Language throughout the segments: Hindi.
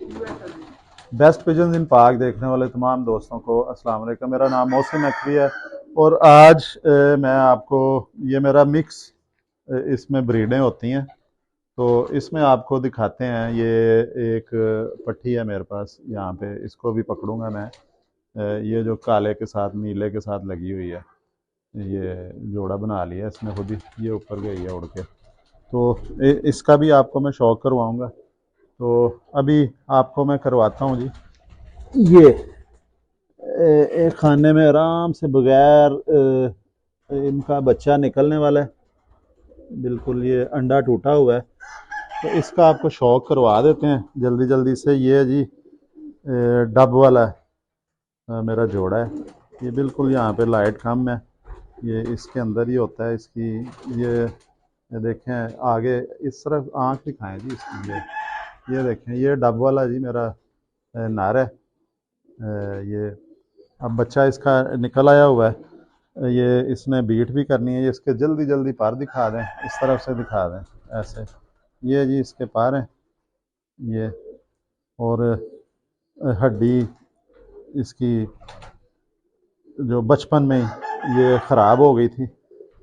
बेस्ट पिजन्स इन पाक देखने वाले तमाम दोस्तों को अस्सलाम वालेकुम। मेरा नाम मोहसिन नकवी है और आज मैं आपको ये मेरा मिक्स इसमें ब्रीडें होती हैं तो इसमें आपको दिखाते हैं। ये एक पट्टी है मेरे पास यहाँ पे, इसको भी पकड़ूंगा मैं। ये जो काले के साथ नीले के साथ लगी हुई है, ये जोड़ा बना लिया इसने खुद ही, ये ऊपर गई है उड़ के। तो इसका भी आपको मैं शौक करवाऊंगा। तो अभी आपको मैं करवाता हूँ जी। ये एक खाने में आराम से बगैर इनका बच्चा निकलने वाला है, बिल्कुल ये अंडा टूटा हुआ है। तो इसका आपको शौक करवा देते हैं जल्दी जल्दी से। ये जी डब वाला मेरा जोड़ा है, ये बिल्कुल यहाँ पे लाइट कम है, ये इसके अंदर ही होता है इसकी। ये देखें आगे इस तरफ आँख दिखाएं जी इसकी। ये देखें, ये डब वाला जी मेरा नर है। ये अब बच्चा इसका निकल आया हुआ है, ये इसने बीट भी करनी है। ये इसके जल्दी जल्दी पैर दिखा दें, इस तरफ से दिखा दें ऐसे। ये जी इसके पैर हैं ये, और हड्डी इसकी जो बचपन में ये ख़राब हो गई थी,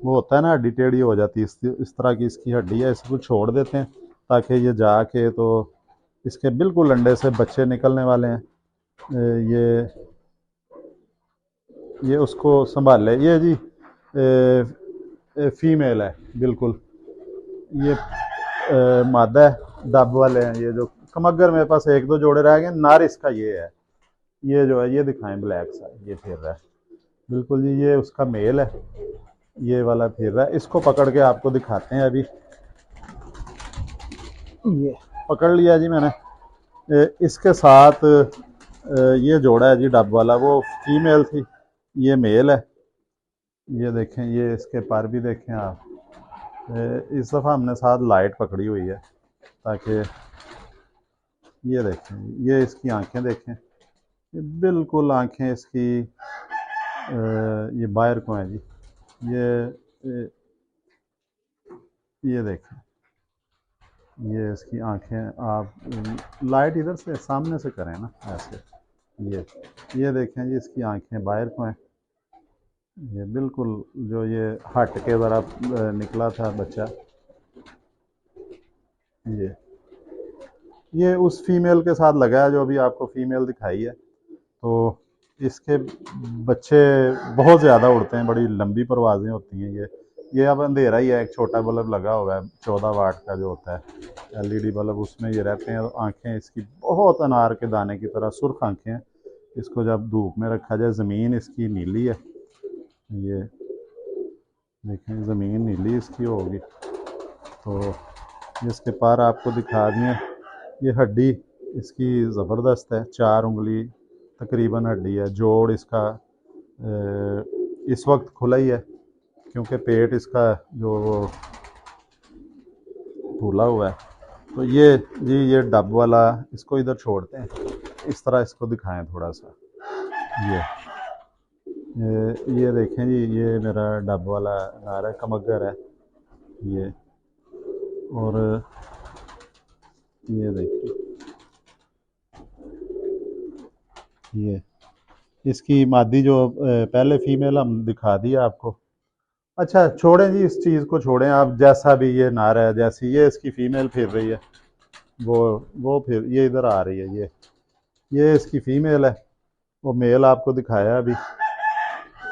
वो होता है ना हड्डी टेढ़ी हो जाती है, इस तरह की इसकी हड्डी है। इसको छोड़ देते हैं ताकि ये जाके, तो इसके बिल्कुल अंडे से बच्चे निकलने वाले हैं। ये उसको संभाले। ये जी फीमेल है बिल्कुल, ये मादा है। डब वाले हैं ये जो कमगर, मेरे पास एक दो जोड़े रह गए। नार इसका ये है, ये जो है ये दिखाएं ब्लैक सा, ये फिर रहा है बिल्कुल जी, ये उसका मेल है, ये वाला फिर रहा है। इसको पकड़ के आपको दिखाते हैं अभी। ये पकड़ लिया जी मैंने। इसके साथ ये जोड़ा है जी डब वाला, वो फीमेल थी, ये मेल है। ये देखें, ये इसके पर भी देखें आप। इस दफ़ा हमने साथ लाइट पकड़ी हुई है ताकि ये देखें, ये इसकी आंखें देखें, ये बिल्कुल आंखें इसकी ये बाहर को हैं जी। ये देखें, ये इसकी आंखें। आप लाइट इधर से सामने से करें ना ऐसे। ये देखें जी, इसकी आंखें बाहर को हैं। ये बिल्कुल जो ये हट के ज़रा निकला था बच्चा, ये उस फीमेल के साथ लगा है जो अभी आपको फीमेल दिखाई है। तो इसके बच्चे बहुत ज़्यादा उड़ते हैं, बड़ी लंबी परवाज़ें होती हैं। ये अब अंधेरा ही है, एक छोटा बल्ब लगा हुआ है 14 वाट का जो होता है एलईडी बल्ब, उसमें ये रहते हैं। तो आँखें इसकी बहुत अनार के दाने की तरह सुर्ख आँखें हैं। इसको जब धूप में रखा जाए, ज़मीन इसकी नीली है, ये देखें ज़मीन नीली इसकी होगी। तो इसके पार आपको दिखा दिए। ये हड्डी इसकी ज़बरदस्त है, 4 उंगली तकरीबन हड्डी है। जोड़ इसका इस वक्त खुला ही है क्योंकि पेट इसका जो फूला हुआ है। तो ये जी ये डब वाला, इसको इधर छोड़ते हैं, इस तरह इसको दिखाएं थोड़ा सा। ये देखें जी, ये मेरा डब वाला नार है, कमगर है ये। और ये देखिए, ये इसकी मादी जो पहले फीमेल हम दिखा दिया आपको। अच्छा छोड़ें जी, इस चीज़ को छोड़ें आप। जैसा भी ये नार है, जैसी ये इसकी फीमेल फिर रही है, वो फिर ये इधर आ रही है। ये इसकी फीमेल है, वो मेल आपको दिखाया अभी।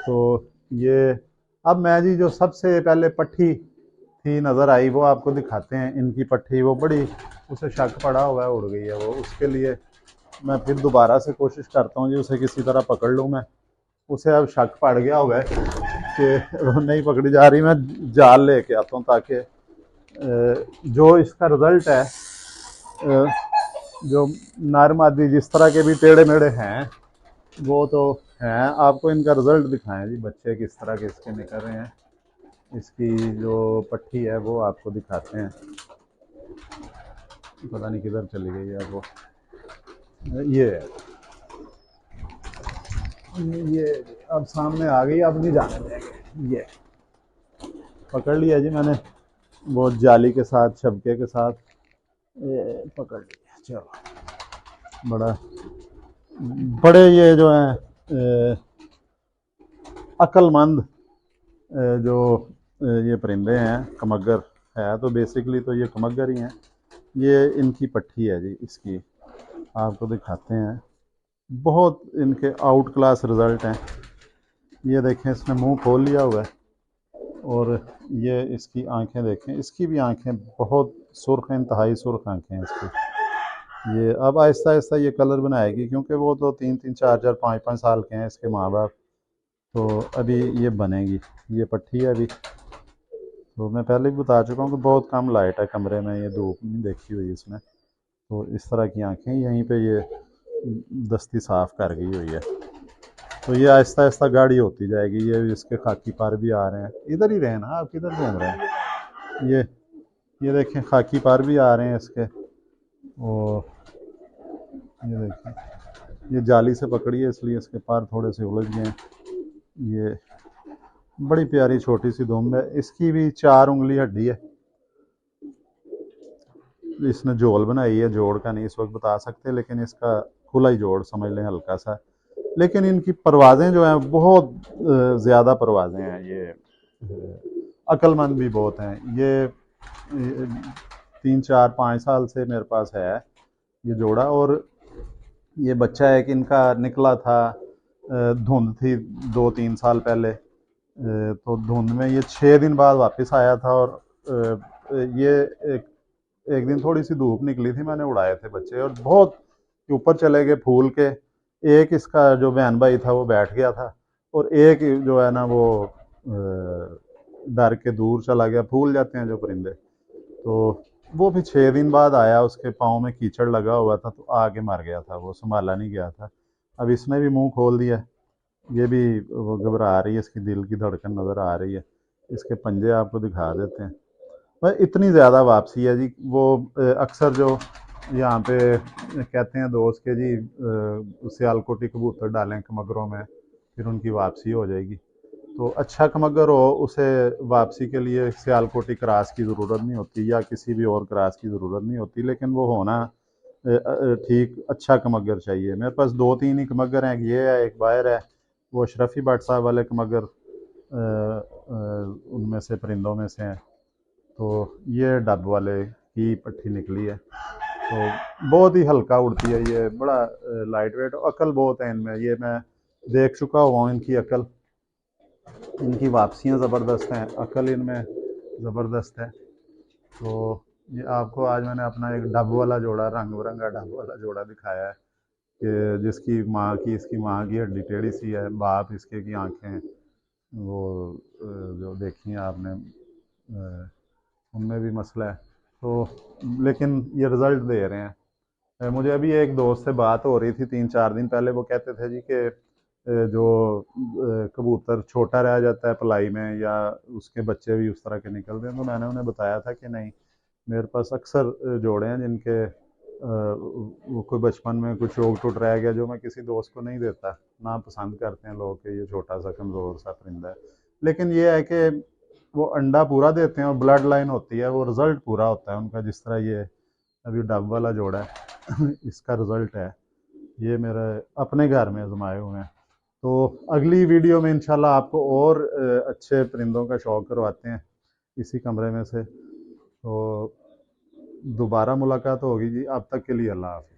तो ये अब मैं जी जो सबसे पहले पट्टी थी नज़र आई, वो आपको दिखाते हैं। इनकी पट्टी वो बड़ी, उसे शक पड़ा हुआ है, उड़ गई है वो। उसके लिए मैं फिर दोबारा से कोशिश करता हूँ जी, उसे किसी तरह पकड़ लूँ मैं। उसे अब शक पड़ गया हुआ है कि वो नहीं पकड़ी जा रही। मैं जाल लेके आता हूँ ताकि जो इसका रिज़ल्ट है, जो नर मादी जिस तरह के भी टेढ़े मेढ़े हैं वो तो हैं, आपको इनका रिज़ल्ट दिखाएं जी, बच्चे किस तरह के इसके निकल रहे हैं। इसकी जो पट्टी है वो आपको दिखाते हैं। पता नहीं किधर चली गई है वो। ये अब सामने आ गई, अब नहीं जाने देंगे। ये पकड़ लिया जी मैंने, वो जाली के साथ, छबके के साथ ये पकड़ लिया। चलो बड़ा बड़े ये जो हैं अक्लमंद जो ये परिंदे हैं, कमगर है तो बेसिकली तो ये कमगर ही हैं। ये इनकी पट्टी है जी, इसकी आपको दिखाते हैं। बहुत इनके आउट क्लास रिज़ल्ट हैं। ये देखें, इसने मुंह खोल लिया हुआ है और ये इसकी आंखें देखें, इसकी भी आंखें बहुत सुर्ख हैं, इंतहाई सुर्ख आंखें हैं इसकी। ये अब आहिस्ता आहिस्ता ये कलर बनाएगी, क्योंकि वो तो 3-3, 4-4, 5-5 साल के हैं इसके माँ बाप, तो अभी ये बनेगी। ये पट्टी है अभी। तो मैं पहले भी बता चुका हूँ कि बहुत कम लाइट है कमरे में, ये धूप नहीं देखी हुई इसमें। तो इस तरह की आंखें, यहीं पे ये दस्ती साफ़ कर गई हुई है। तो ये आहिस्ता आहिस्ता गाढ़ी होती जाएगी। ये इसके खाकी पर भी आ रहे हैं। इधर ही रहे ना, आप किधर घूम रहे हैं? ये देखें, खाकी पर भी आ रहे हैं इसके। और ये देखें, ये जाली से पकड़ी है इसलिए इसके पर थोड़े से उलझ गए हैं। ये बड़ी प्यारी छोटी सी दुम है, इसकी भी 4 उंगली हड्डी है। इसने जोड़ बनाई है, जोड़ का नहीं इस वक्त बता सकते, लेकिन इसका खुला ही जोड़ समझ लें, हल्का सा। लेकिन इनकी परवाज़ें जो हैं बहुत ज़्यादा परवाज़ें हैं। ये अक्लमंद भी बहुत हैं। ये 3-4-5 साल से मेरे पास है ये जोड़ा। और ये बच्चा है कि इनका निकला था, धुंध थी 2-3 साल पहले, तो धुंध में ये 6 दिन बाद वापस आया था। और ये एक दिन थोड़ी सी धूप निकली थी, मैंने उड़ाए थे बच्चे और बहुत ऊपर चले गए फूल के। एक इसका जो बहन भाई था वो बैठ गया था, और एक जो है ना वो डर के दूर चला गया। भूल जाते हैं जो परिंदे। तो वो भी 6 दिन बाद आया, उसके पाँव में कीचड़ लगा हुआ था तो आगे मर गया था, वो संभाला नहीं गया था। अब इसने भी मुंह खोल दिया। ये भी वो घबरा रही है, इसकी दिल की धड़कन नज़र आ रही है। इसके पंजे आपको दिखा देते हैं। भाई इतनी ज़्यादा वापसी है जी। वो अक्सर जो यहाँ पे कहते हैं दोस्त के जी, सियालकोटी कबूतर डालें कमगरों में, फिर उनकी वापसी हो जाएगी। तो अच्छा कमगर हो, उसे वापसी के लिए सियालकोटी क्रॉस की ज़रूरत नहीं होती या किसी भी और क्रॉस की ज़रूरत नहीं होती, लेकिन वो होना ठीक अच्छा कमगर चाहिए। मेरे पास 2-3 ही कमगर हैं, ये है, एक बाहर है। वो अशरफी भट्ट साहब वाले कमगर उनमें से, परिंदों में से हैं। तो ये डब वाले की पट्टी निकली है। तो बहुत ही हल्का उड़ती है ये, बड़ा लाइट वेट। अकल बहुत है इनमें, ये मैं देख चुका हुआ हूँ इनकी अकल। इनकी वापसियाँ ज़बरदस्त हैं, अकल इनमें ज़बरदस्त है। तो ये आपको आज मैंने अपना एक डब वाला जोड़ा, रंग बिरंगा डब वाला जोड़ा दिखाया है कि जिसकी माँ की, इसकी माँ की हड्डी टेढ़ी सी है, बाप इसके की आंखें वो जो देखी हैं आपने, उनमें भी मसला है। तो लेकिन ये रिज़ल्ट दे रहे हैं। मुझे अभी एक दोस्त से बात हो रही थी 3-4 दिन पहले, वो कहते थे जी कि जो कबूतर छोटा रह जाता है पलाई में, या उसके बच्चे भी उस तरह के निकलते हैं। तो मैंने उन्हें बताया था कि नहीं, मेरे पास अक्सर जोड़े हैं जिनके वो कोई बचपन में कुछ चोग टूट रह गया, जो मैं किसी दोस्त को नहीं देता। ना पसंद करते हैं लोग कि ये छोटा सा कमज़ोर सा परिंदा है। लेकिन ये है कि वो अंडा पूरा देते हैं और ब्लड लाइन होती है, वो रिज़ल्ट पूरा होता है उनका। जिस तरह ये अभी डब वाला जोड़ा है इसका रिज़ल्ट है। ये मेरे अपने घर में आजमाए हुए हैं। तो अगली वीडियो में इंशाल्लाह आपको और अच्छे परिंदों का शौक़ करवाते हैं इसी कमरे में से। तो दोबारा मुलाकात होगी जी। अब तक के लिए अल्लाह हाफ़िज़।